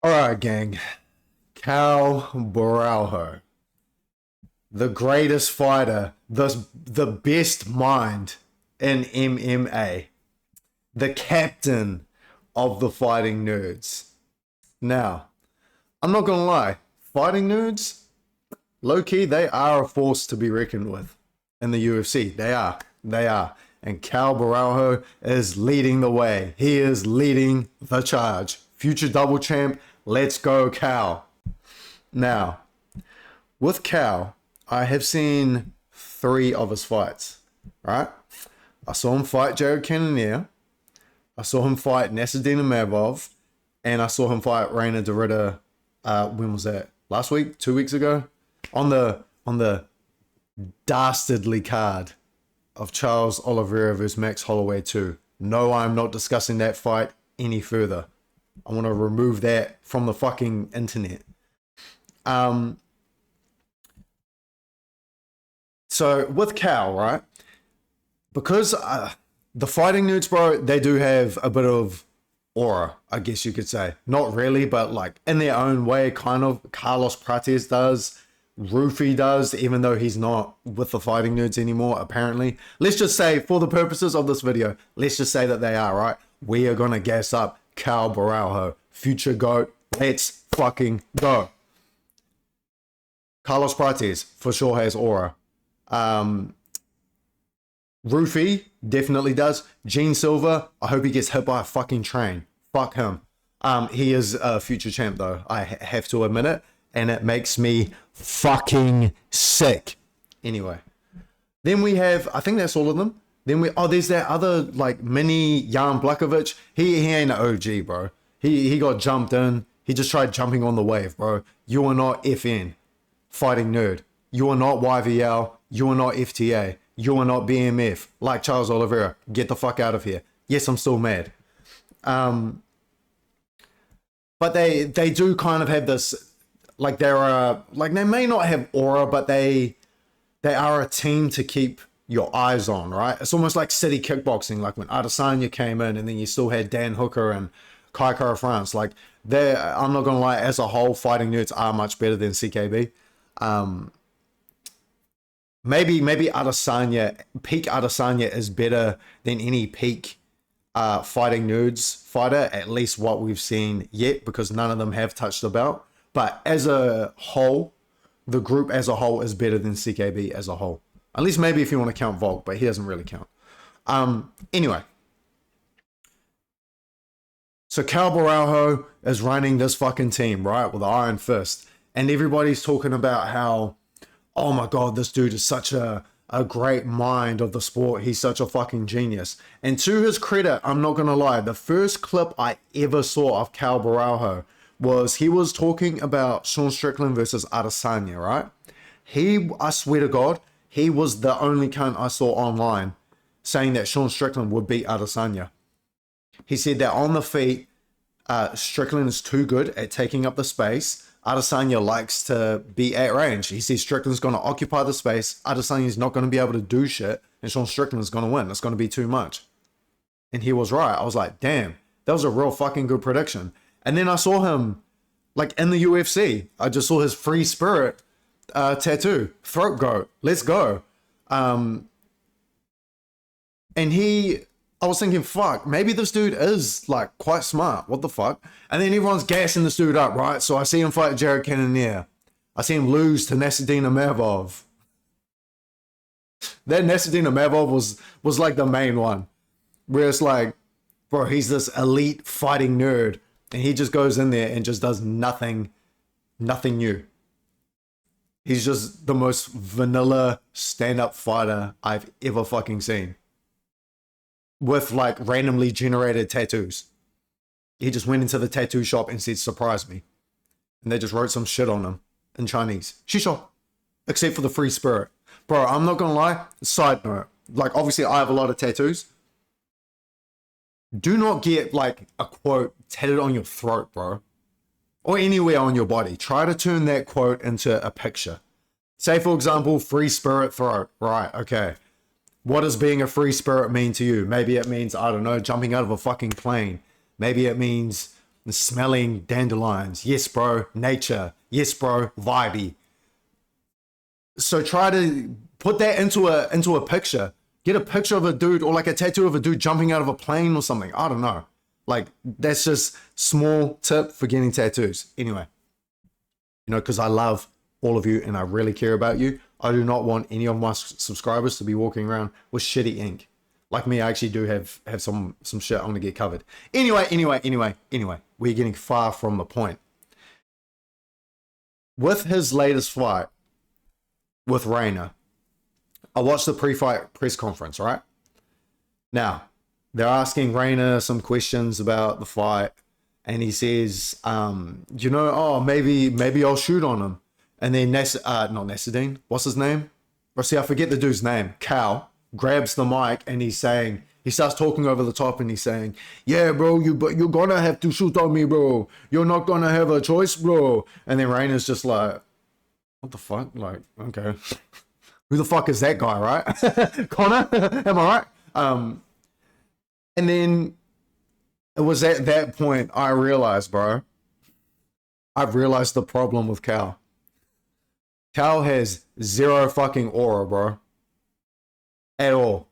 All right, gang. Caio Borralho, the greatest fighter, the best mind in MMA, the captain of the fighting nerds. Now, I'm not gonna lie, fighting nerds, low key, they are a force to be reckoned with in the UFC. They are. And Caio Borralho is leading the way. He is leading the charge. Future double champ. Let's go, Cal. Now, with Cal, I have seen three of his fights, right? I saw him fight Jared Cannonier, I saw him fight Nassourdine Imavov, and I saw him fight Reina Dorita. When was that? Last week? 2 weeks ago? On the dastardly card of Charles Oliveira versus Max Holloway 2. No, I'm not discussing that fight any further. I want to remove that from the fucking internet. Um, so with Cal, right? Because the fighting nerds, bro, they do have a bit of aura, I guess you could say. Not really, but like in their own way, kind of. Carlos Prates does. Rufy does, even though he's not with the fighting nerds anymore, apparently. Let's just say, for the purposes of this video, let's just say that they are, right? We are going to gas up Caio Borralho, future GOAT. Let's fucking go. Carlos Prates for sure has aura. Rufy definitely does. Gene Silver, I hope he gets hit by a fucking train. Fuck him. He is a future champ though. I have to admit it, and it makes me fucking sick. Anyway, then we have, I think that's all of them. Then there's that other like mini Jan Blakovic. He ain't an OG, bro. He got jumped in. He just tried jumping on the wave, bro. You are not FN, fighting nerd. You are not YVL. You are not FTA. You are not BMF. Like Charles Oliveira. Get the fuck out of here. Yes, I'm still mad. But they do kind of have this, like they may not have aura, but they are a team to keep your eyes on, right? It's almost like city kickboxing, like when Adesanya came in, and then you still had Dan Hooker and Kai Kara France. Like I'm not gonna lie, as a whole, fighting nerds are much better than CKB. Maybe Adesanya, peak Adesanya is better than any peak fighting nerds fighter, at least what we've seen yet, because none of them have touched the belt. But as a whole, the group as a whole is better than CKB as a whole. At least maybe if you want to count Volk, but he doesn't really count. Anyway. So Caio Borralho is running this fucking team, right, with Iron Fist. And everybody's talking about how, oh my god, this dude is such a great mind of the sport. He's such a fucking genius. And to his credit, I'm not gonna lie, the first clip I ever saw of Caio Borralho was he was talking about Sean Strickland versus Adesanya, right? I swear to God, he was the only cunt I saw online saying that Sean Strickland would beat Adesanya. He said that on the feet, Strickland is too good at taking up the space. Adesanya likes to be at range. He says Strickland's going to occupy the space. Adesanya's not going to be able to do shit, and Sean Strickland's going to win. It's going to be too much. And he was right. I was like, damn, that was a real fucking good prediction. And then I saw him, like, in the UFC. I just saw his free spirit tattoo. Throat goat. Let's go. And I was thinking, fuck, maybe this dude is, like, quite smart. What the fuck? And then everyone's gassing this dude up, right? So I see him fight Jared Cannonier. I see him lose to Nassourdine Imavov. That Nassourdine Imavov was like the main one. Where it's like, bro, he's this elite fighting nerd. And he just goes in there and just does nothing new. He's just the most vanilla stand-up fighter I've ever fucking seen. With like randomly generated tattoos. He just went into the tattoo shop and said, surprise me. And they just wrote some shit on him in Chinese. Shisha. Except for the free spirit. Bro, I'm not gonna lie. Side note. Like, obviously, I have a lot of tattoos. Do not get like a quote tatted on your throat, bro. Or anywhere on your body. Try to turn that quote into a picture. Say, for example, free spirit throat. Right, okay. What does being a free spirit mean to you? Maybe it means, I don't know, jumping out of a fucking plane. Maybe it means, smelling dandelions. Yes, bro. Nature. Yes, bro. Vibey. So try to put that into a picture. Get a picture of a dude or like a tattoo of a dude jumping out of a plane or something. I don't know. Like that's just small tip for getting tattoos. Anyway, because I love all of you and I really care about you. I do not want any of my subscribers to be walking around with shitty ink. Like me, I actually do have some shit I want to get covered. Anyway, we're getting far from the point. With his latest fight with Reina, I watched the pre-fight press conference, right? Now, they're asking Reina some questions about the fight, and he says, maybe I'll shoot on him. And then not Nasruddin, what's his name? Or see, I forget the dude's name. Cal grabs the mic and he starts talking over the top and he's saying, yeah, bro, you're gonna have to shoot on me, bro. You're not gonna have a choice, bro. And then Reina's just like, what the fuck? Like, okay. Who the fuck is that guy, right? Connor? Am I right? And then it was at that point I realized, bro, I've realized the problem with Cal. Cal has zero fucking aura, bro. At all.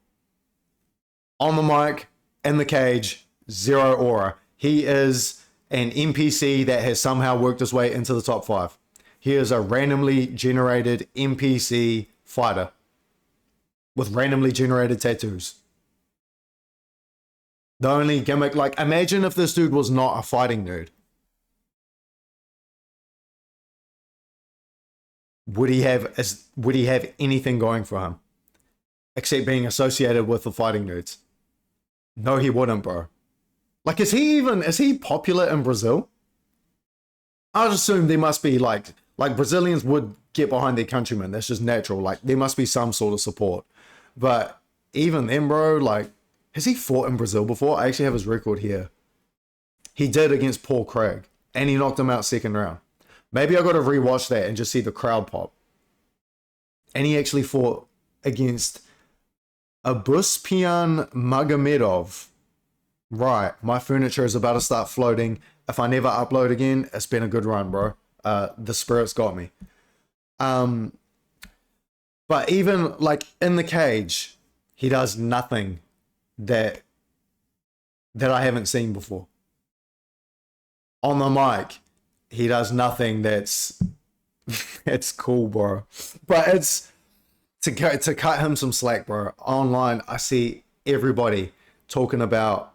On the mic, in the cage, zero aura. He is an NPC that has somehow worked his way into the top 5. He is a randomly generated NPC fighter with randomly generated tattoos. The only gimmick, like, imagine if this dude was not a fighting nerd. Would he have anything going for him except being associated with the fighting nerds? No, he wouldn't, bro. Like, is he popular in Brazil? I'd assume there must be like Brazilians would get behind their countrymen. That's just natural. Like, there must be some sort of support. But even then, bro, like, has he fought in Brazil before? I actually have his record here. He did against Paul Craig, and he knocked him out second round. Maybe I got to rewatch that and just see the crowd pop. And he actually fought against Abuspian Magomedov. Right, my furniture is about to start floating. If I never upload again, it's been a good run, bro. The spirit's got me. But even like in the cage, he does nothing that I haven't seen before. On the mic, he does nothing that's it's cool, bro. But it's to cut him some slack, bro. Online, I see everybody talking about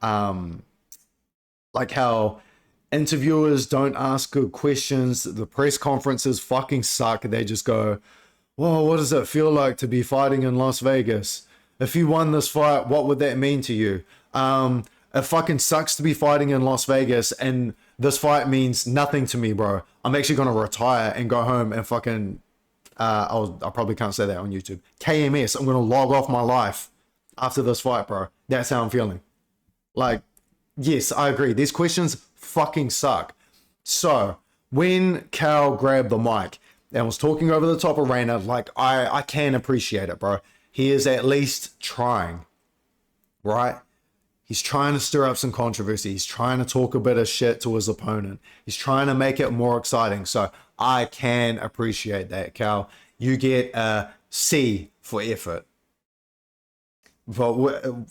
like how interviewers don't ask good questions. The press conferences fucking suck. They just go, whoa, what does it feel like to be fighting in Las Vegas? If you won this fight, what would that mean to you? It fucking sucks to be fighting in Las Vegas, and this fight means nothing to me, bro. I'm actually gonna retire and go home and fucking I probably can't say that on YouTube. KMS, I'm gonna log off my life after this fight, bro. That's how I'm feeling. Like, yes, I agree. These questions fucking suck. So when Cal grabbed the mic and was talking over the top of Reina, like, I can appreciate it, bro. He is at least trying, right? He's trying to stir up some controversy. He's trying to talk a bit of shit to his opponent. He's trying to make it more exciting. So I can appreciate that, Cal. You get a C for effort. But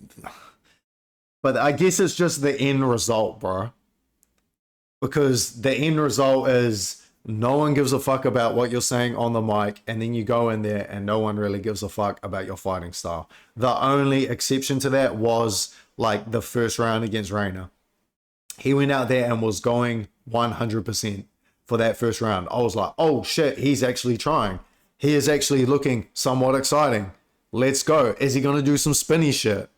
I guess it's just the end result, bro. Because the end result is no one gives a fuck about what you're saying on the mic, and then you go in there and no one really gives a fuck about your fighting style. The only exception to that was like the first round against Reina. He went out there and was going 100% for that first round. I was like, oh shit, he's actually trying. He is actually looking somewhat exciting. Let's go. Is he going to do some spinny shit?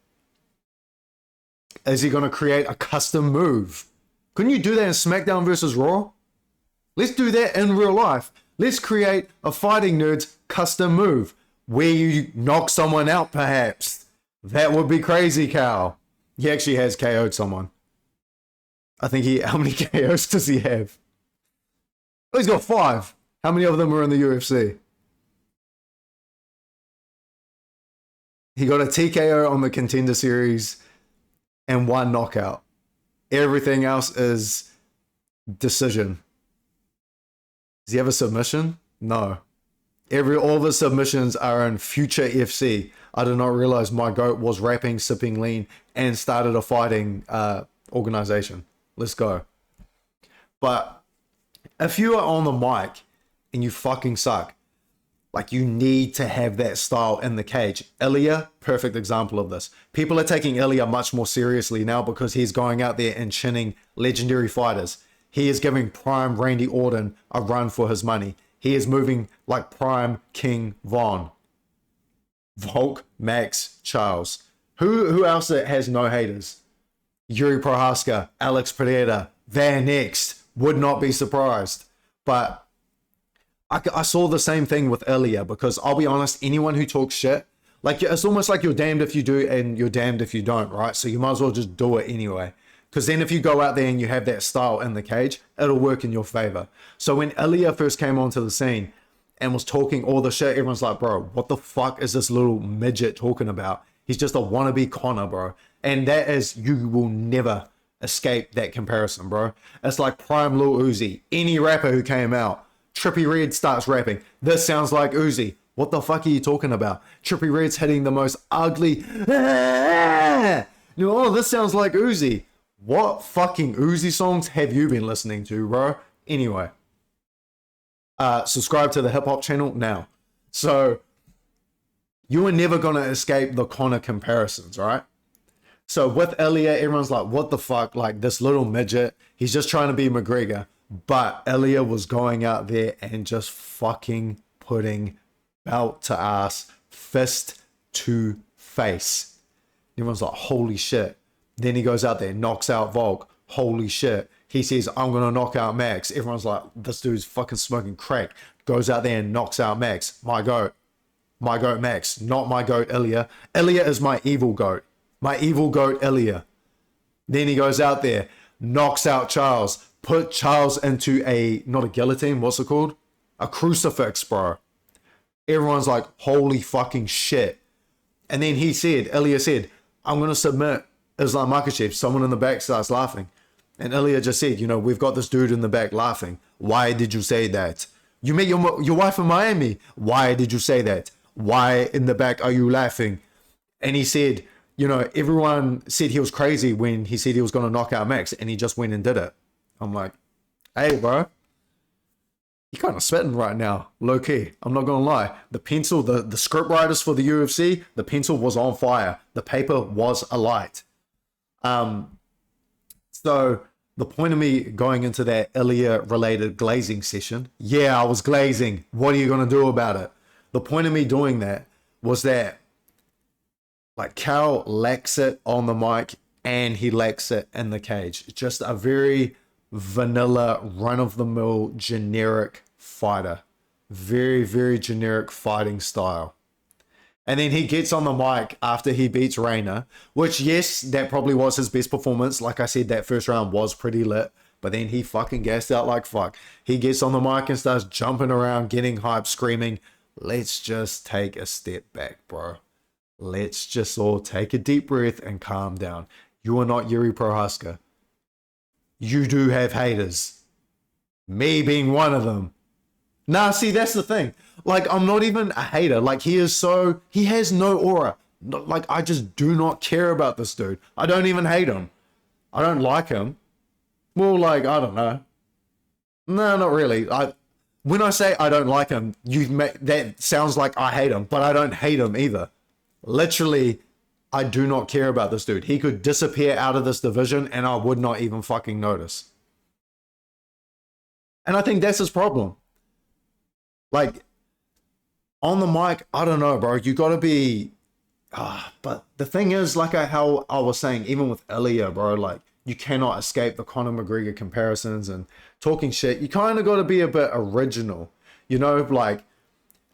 Is he going to create a custom move? Couldn't you do that in SmackDown versus Raw? Let's do that in real life. Let's create a Fighting Nerds custom move where you knock someone out, perhaps. That would be crazy, Cal. He actually has KO'd someone. I think how many KOs does he have? Oh, he's got 5. How many of them are in the UFC? He got a TKO on the Contender Series and 1 knockout. Everything else is Decision. Does he have a submission? No. All of his submissions are in Future FC. I did not realize my goat was rapping, sipping lean, and started a fighting organization. Let's go. But if you are on the mic and you fucking suck, like, you need to have that style in the cage. Ilya, perfect example of this. People are taking Ilya much more seriously now because he's going out there and chinning legendary fighters. He is giving prime Randy Orton a run for his money. He is moving like prime King Von. Volk, Max, Charles. Who else that has no haters? Yuri Prohaska, Alex Pereira, they're next. Would not be surprised. But I saw the same thing with Ilya, because I'll be honest, anyone who talks shit, like, it's almost like you're damned if you do and you're damned if you don't, right? So you might as well just do it anyway. Because then if you go out there and you have that style in the cage, it'll work in your favor. So when Ilya first came onto the scene and was talking all the shit, everyone's like, bro, what the fuck is this little midget talking about? He's just a wannabe Connor, bro. And that is, you will never escape that comparison, bro. It's like prime Lil Uzi. Any rapper who came out, Trippie Redd starts rapping. This sounds like Uzi. What the fuck are you talking about? Trippie Redd's hitting the most ugly. Oh, this sounds like Uzi. What fucking Uzi songs have you been listening to, bro? Anyway, subscribe to the hip hop channel now. So you are never gonna escape the Connor comparisons, right? So with Ilya, everyone's like, what the fuck? Like, this little midget, he's just trying to be McGregor. But Ilya was going out there and just fucking putting belt to ass, fist to face. Everyone's like, holy shit. Then he goes out there, knocks out Volk. Holy shit. He says, I'm going to knock out Max. Everyone's like, this dude's fucking smoking crack. Goes out there and knocks out Max. My goat. My goat Max. Not my goat Ilya. Ilya is my evil goat. My evil goat Ilya. Then he goes out there, knocks out Charles. Put Charles into not a guillotine, what's it called? A crucifix, bro. Everyone's like, holy fucking shit. And then Ilya said, I'm going to submit Islam Makhachev. Someone in the back starts laughing. And Ilya just said, we've got this dude in the back laughing. Why did you say that? You met your wife in Miami. Why did you say that? Why in the back are you laughing? And he said, everyone said he was crazy when he said he was going to knock out Max. And he just went and did it. I'm like, hey, bro, you're kind of spitting right now, low key. I'm not gonna lie. The pencil, the script writers for the UFC, the pencil was on fire. The paper was alight. So the point of me going into that Ilya-related glazing session, yeah, I was glazing. What are you gonna do about it? The point of me doing that was that, like, Cal lacks it on the mic and he lacks it in the cage. Just a very vanilla, run-of-the-mill, generic fighter. Very, very generic fighting style. And then he gets on the mic after he beats Rayner, which, yes, that probably was his best performance. Like I said, that first round was pretty lit, but then he fucking gassed out like fuck. He gets on the mic and starts jumping around, getting hyped, screaming, let's just take a step back, bro. Let's just all take a deep breath and calm down. You are not Yuri Prohaska. You do have haters. Me being one of them. Nah, see, that's the thing. Like, I'm not even a hater. Like, he has no aura. Like, I just do not care about this dude. I don't even hate him. I don't like him. Well, like, I don't know. No, not really. When I say I don't like him, that sounds like I hate him, but I don't hate him either. Literally, I do not care about this dude. He could disappear out of this division and I would not even fucking notice. And I think that's his problem. Like, on the mic, I don't know, bro. You gotta be... but the thing is, like how I was saying, even with Ilya, bro, like, you cannot escape the Conor McGregor comparisons and talking shit. You kind of got to be a bit original. Like,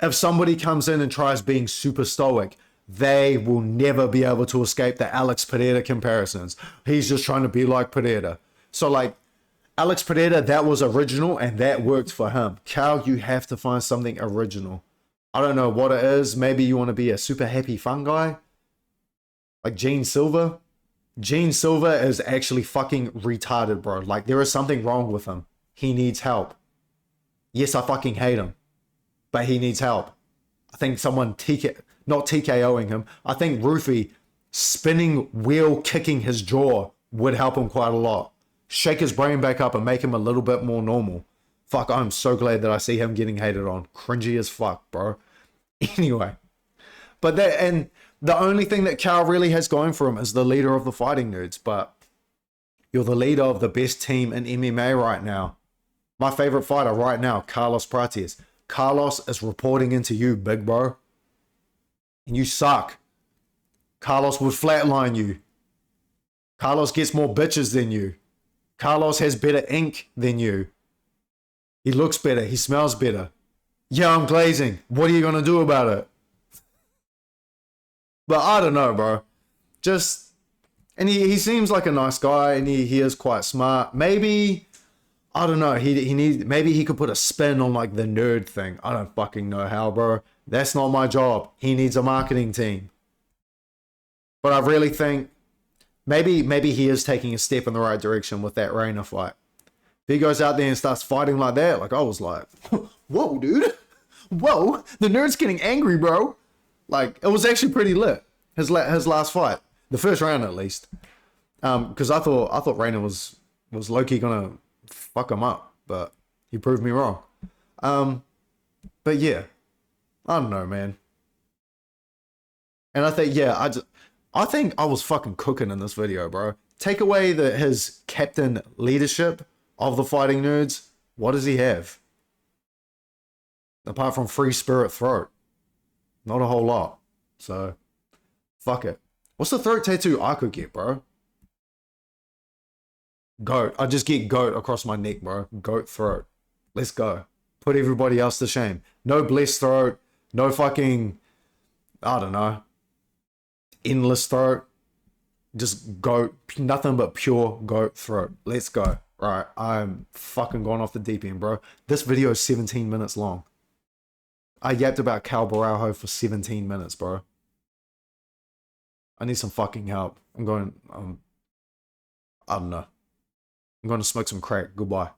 if somebody comes in and tries being super stoic, they will never be able to escape the Alex Pereira comparisons. He's just trying to be like Pereira. So, like, Alex Pereira, that was original and that worked for him. Cal, you have to find something original. I don't know what it is. Maybe you want to be a super happy fun guy, like Gene Silver. Gene Silver is actually fucking retarded, bro. Like, there is something wrong with him. He needs help. Yes, I fucking hate him, but he needs help. I think someone not TKOing him. I think Rufy spinning wheel kicking his jaw would help him quite a lot. Shake his brain back up and make him a little bit more normal. Fuck, I'm so glad that I see him getting hated on. Cringy as fuck, bro. Anyway. But that, and the only thing that Cal really has going for him is the leader of the Fighting Nerds. But you're the leader of the best team in MMA right now. My favorite fighter right now, Carlos Prates. Carlos is reporting into you, big bro. And you suck. Carlos would flatline you. Carlos gets more bitches than you. Carlos has better ink than you. He looks better. He smells better. Yeah, I'm glazing. What are you going to do about it? But I don't know, bro. Just, and he seems like a nice guy, and he is quite smart. Maybe, I don't know, maybe he could put a spin on like the nerd thing. I don't fucking know how, bro. That's not my job. He needs a marketing team. But I really think maybe he is taking a step in the right direction with that Reina fight. If he goes out there and starts fighting like that, like I was like, whoa, dude. Whoa, the nerd's getting angry, bro. Like, it was actually pretty lit. His last fight, the first round at least. Because I thought Reina was low-key gonna fuck him up, but he proved me wrong. But yeah, I don't know, man. And I think, yeah, I think I was fucking cooking in this video, bro. Take away his captain leadership of the Fighting Nerds. What does he have? Apart from free spirit throat. Not a whole lot. So, fuck it. What's the throat tattoo I could get, bro? Goat. I just get goat across my neck, bro. Goat throat. Let's go. Put everybody else to shame. No blessed throat. No fucking, I don't know, endless throat. Just goat. Nothing but pure goat throat. Let's go. Right. I'm fucking going off the deep end, bro. This video is 17 minutes long. I yapped about Caio Borralho for 17 minutes, bro. I need some fucking help. I don't know. I'm going to smoke some crack. Goodbye.